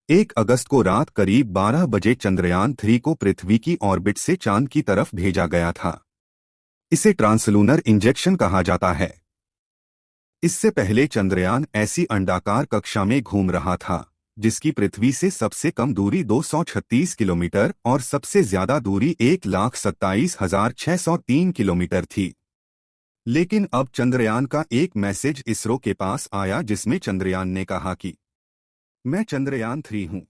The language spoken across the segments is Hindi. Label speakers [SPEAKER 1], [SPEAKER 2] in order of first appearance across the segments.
[SPEAKER 1] 1 अगस्त को रात करीब 12 बजे चंद्रयान-3 को पृथ्वी की ऑर्बिट से चांद की तरफ भेजा गया था। इसे ट्रांसलूनर इंजेक्शन कहा जाता है। इससे पहले चंद्रयान ऐसी अंडाकार कक्षा में घूम रहा था जिसकी पृथ्वी से सबसे कम दूरी 236 किलोमीटर और सबसे ज्यादा दूरी 1,27,603 किलोमीटर थी। लेकिन अब चंद्रयान का एक मैसेज इसरो के पास आया जिसमें चंद्रयान ने कहा कि मैं चंद्रयान-3 हूं।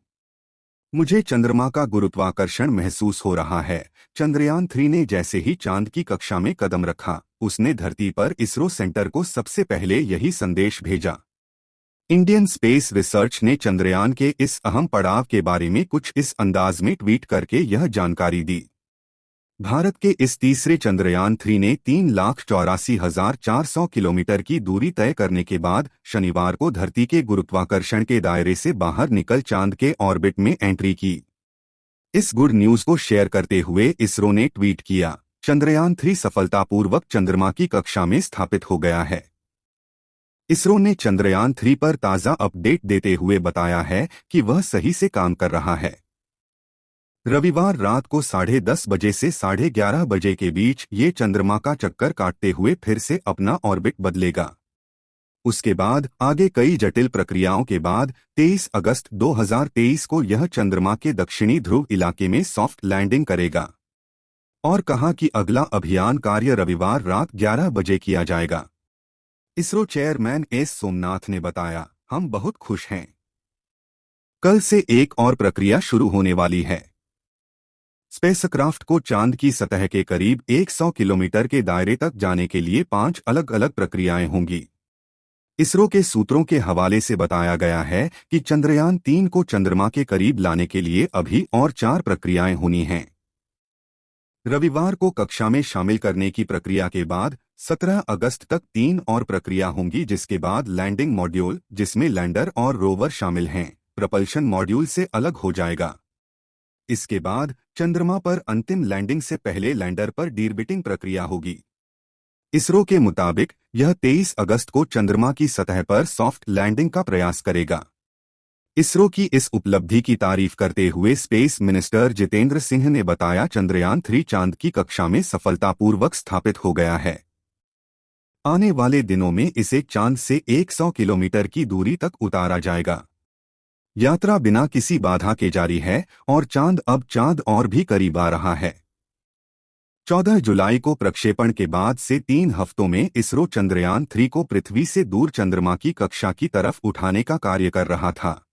[SPEAKER 1] मुझे चंद्रमा का गुरुत्वाकर्षण महसूस हो रहा है। चंद्रयान-3 ने जैसे ही चांद की कक्षा में कदम रखा, उसने धरती पर इसरो सेंटर को सबसे पहले यही संदेश भेजा। इंडियन स्पेस रिसर्च ने चंद्रयान के इस अहम पड़ाव के बारे में कुछ इस अंदाज में ट्वीट करके यह जानकारी दी। भारत के इस तीसरे चंद्रयान-3 ने 3,84,400 किलोमीटर की दूरी तय करने के बाद शनिवार को धरती के गुरुत्वाकर्षण के दायरे से बाहर निकल चांद के ऑर्बिट में एंट्री की। इस गुड न्यूज को शेयर करते हुए इसरो ने ट्वीट किया, चंद्रयान-3 सफलतापूर्वक चंद्रमा की कक्षा में स्थापित हो गया है। इसरो ने चंद्रयान-3 पर ताज़ा अपडेट देते हुए बताया है कि वह सही से काम कर रहा है। रविवार रात को 10:30 बजे से 11:30 बजे के बीच ये चंद्रमा का चक्कर काटते हुए फिर से अपना ऑर्बिट बदलेगा। उसके बाद आगे कई जटिल प्रक्रियाओं के बाद 23 अगस्त 2023 को यह चंद्रमा के दक्षिणी ध्रुव इलाके में सॉफ्ट लैंडिंग करेगा और कहा कि अगला अभियान कार्य रविवार रात 11 बजे किया जाएगा। इसरो चेयरमैन एस सोमनाथ ने बताया, हम बहुत खुश हैं। कल से एक और प्रक्रिया शुरू होने वाली है। स्पेसक्राफ्ट को चांद की सतह के करीब 100 किलोमीटर के दायरे तक जाने के लिए 5 अलग अलग प्रक्रियाएं होंगी। इसरो के सूत्रों के हवाले से बताया गया है कि चंद्रयान-3 को चंद्रमा के करीब लाने के लिए अभी और 4 प्रक्रियाएं होनी हैं। रविवार को कक्षा में शामिल करने की प्रक्रिया के बाद 17 अगस्त तक 3 और प्रक्रिया होंगी, जिसके बाद लैंडिंग मॉड्यूल, जिसमें लैंडर और रोवर शामिल हैं, प्रपल्शन मॉड्यूल से अलग हो जाएगा। इसके बाद चंद्रमा पर अंतिम लैंडिंग से पहले लैंडर पर डीर्बिटिंग प्रक्रिया होगी। इसरो के मुताबिक यह 23 अगस्त को चंद्रमा की सतह पर सॉफ्ट लैंडिंग का प्रयास करेगा। इसरो की इस उपलब्धि की तारीफ करते हुए स्पेस मिनिस्टर जितेंद्र सिंह ने बताया, चंद्रयान-3 चांद की कक्षा में सफलतापूर्वक स्थापित हो गया है। आने वाले दिनों में इसे चांद से 100 किलोमीटर की दूरी तक उतारा जाएगा। यात्रा बिना किसी बाधा के जारी है और अब चांद और भी करीब आ रहा है। 14 जुलाई को प्रक्षेपण के बाद से 3 हफ्तों में इसरो चंद्रयान-3 को पृथ्वी से दूर चंद्रमा की कक्षा की तरफ उठाने का कार्य कर रहा था।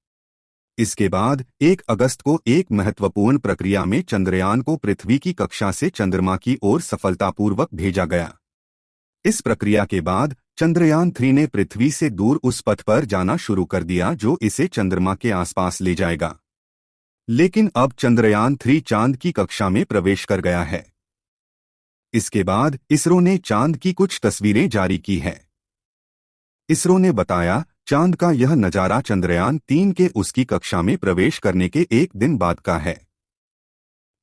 [SPEAKER 1] इसके बाद 1 अगस्त को एक महत्वपूर्ण प्रक्रिया में चंद्रयान को पृथ्वी की कक्षा से चंद्रमा की ओर सफलतापूर्वक भेजा गया। इस प्रक्रिया के बाद चंद्रयान-3 ने पृथ्वी से दूर उस पथ पर जाना शुरू कर दिया जो इसे चंद्रमा के आसपास ले जाएगा। लेकिन अब चंद्रयान-3 चांद की कक्षा में प्रवेश कर गया है। इसके बाद इसरो ने चांद की कुछ तस्वीरें जारी की हैं। इसरो ने बताया, चांद का यह नजारा चंद्रयान-3 के उसकी कक्षा में प्रवेश करने के एक दिन बाद का है।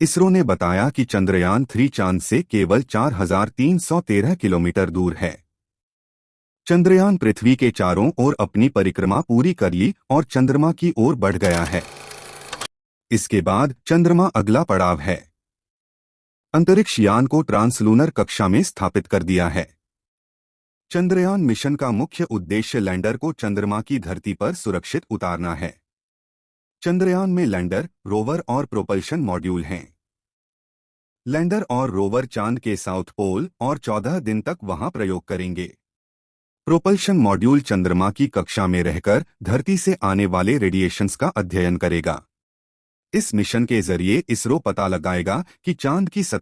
[SPEAKER 1] इसरो ने बताया कि चंद्रयान-3 चांद से केवल 4,313 किलोमीटर दूर है। चंद्रयान पृथ्वी के चारों ओर अपनी परिक्रमा पूरी कर ली और चंद्रमा की ओर बढ़ गया है। इसके बाद चंद्रमा अगला पड़ाव है। अंतरिक्ष यान को ट्रांसलूनर कक्षा में स्थापित कर दिया है। चंद्रयान मिशन का मुख्य उद्देश्य लैंडर को चंद्रमा की धरती पर सुरक्षित उतारना है। चंद्रयान में लैंडर, रोवर और प्रोपल्शन मॉड्यूल हैं। लैंडर और रोवर चांद के साउथ पोल और 14 दिन तक वहां प्रयोग करेंगे। प्रोपल्शन मॉड्यूल चंद्रमा की कक्षा में रहकर धरती से आने वाले रेडिएशंस का अध्ययन करेगा। इस मिशन के जरिए इसरो पता लगाएगा कि चांद की सतह